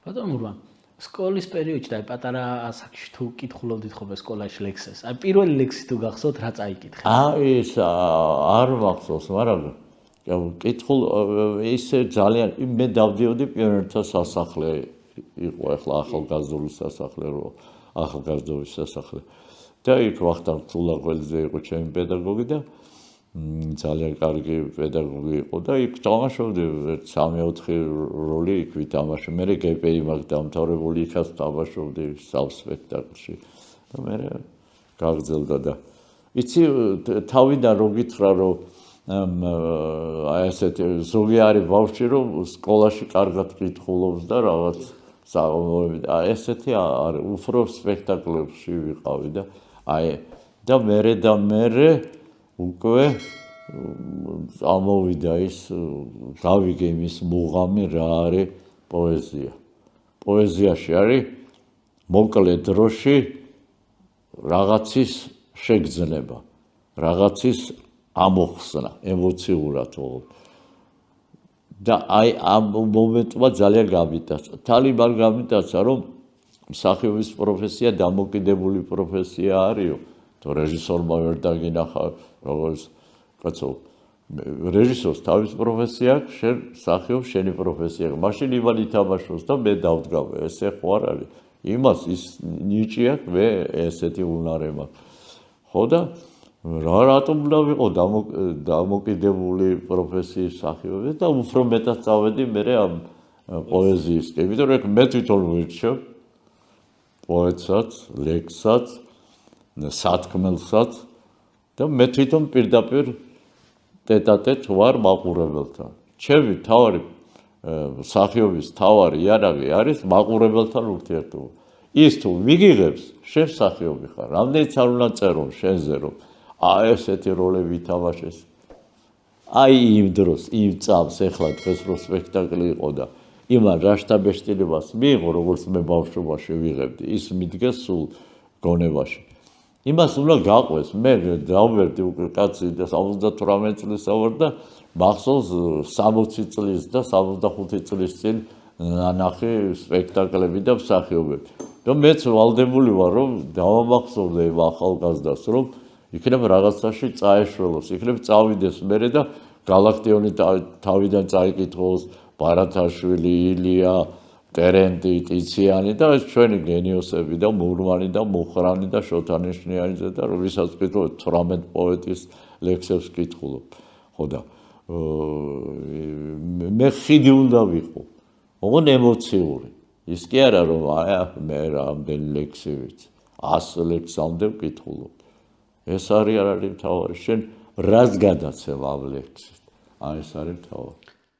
ბატონო მურმა, სკოლის პერიოდში და პატარა ასაკში თუ კითხულობდით ხოლმე სკოლაში ლექსებს. აი პირველი ლექსი თუ გახსოვთ, რა წაიკითხეთ? ეს არ მახსოვს, მაგრამ კითხულ ისე ძალიან მე დავდიოდი პიონერთა სასახლე იყო ახლა ახალგაზრდობის სასახლე რო ახალგაზრდობის სასახლე და იქ ვახტანგ თულაყველიძე იყო ჩემი პედაგოგი და ძალიან კარგი პედაგოგი იყო და იქ თამაშობდი 3-4 როლი იქ ვითამაშე. მე გპი მაქვს დამთავრებული, იქაც თამაშობდი სამ სპექტაკლში და მე გაგრძელდა და იცი თავიდან რო გითხრა რომ აი ესეთი ზოგი არის ბავშვი რომ სკოლაში კარგად კითხულობს და რაღაც აი ესეთი არ უფრო სპექტაკლებში ვიყავი და აი და მე უკვე ამოვიდა ის გავიგე იმის მუღამი რა არის პოეზია. პოეზიაში არის მოკლე დროში რაღაცის შეგრძნება, რაღაცის ამოხსნა, ემოციურად და აი ამ მომენტმა ძალიან გამიტაცა. თალიბან გამიტაცა, რომ მსახიობის პროფესია დამოკიდებული პროფესია არისო, თუ რეჟისორმა ვერ დაგინახა, როგორც კაცო, რეჟისორს თავის პროფესია აქვს, შენ მსახიობს შენი პროფესია აქვს. მაშინ იმან ითამაშოს და მე დავდგავ, ესე ხო არ არის. იმას ის ნიჭი აქვს, მე ესეთი უნარი მაქვს. ხო და რატომ უნდა ვიყო დამოკიდებული პროფესიის მსახიობი და უფრო მეტად წავედი მე ამ პოეზიისკენ, იმიტომ რომ მე თვითონ ვირჩევ პოეტსაც, ლექსსაც, სათქმელსაც და მე თვითონ პირდაპირ ტეტ-ა-ტეტ ვარ მაყურებელთან. ჩემი თავარი მსახიობის თავარი იარაღი არის მაყურებელთან ურთიერთობა. ის თუ მიგიღებს, შენ მსახიობი ხარ. რამდენიც არ უნდა წერო შენზე რომ აი ესეთი როლები ითამაშეს. აი იმ დროს, იმ წამს ეხლა დღეს რო სპექტაკლი იყო და იმან რა შთაბეჭდილებას მიიღო, როგორც მე ბავშვობაში ვიღებდი, ის მიდგეს სულ გონებაში. იმას უნდა გაყვეს. მე დავვერდი უკვე კაცი და 78 წლის ვარ და მახსოვს 60 წლის და 65 წლის წინ ნანახი სპექტაკლები და მსახიობები. და მეც ვალდებული ვარ რომ დავამახსოვრდე იმ ახალგაზრდას რომ იქნებ რაღაცაში წაეშველოს, იქნებ წავიდეს მერე და გალაქტიონი თავიდან წაიკითხოს, ბარათაშვილი, ილია, ტერენტი, ტიციანი და ეს ჩვენი გენიოსები და მურმანი და მუხრანი და შოთანიშნიანიძე და ვისაც ვკითხულობ 18 პოეტის ლექსებს ვკითხულობ. ხო და მე ხიდი უნდა ვიყო. ოღონდ ემოციური. ის კი არა რომ მე რამდენი ლექსი ვიცი. 100 ლექსამდე ვკითხულობ. ეს არის მთავარი. შენ რას გადაცემ ამ ლექსით? აი ეს არის მთავარი.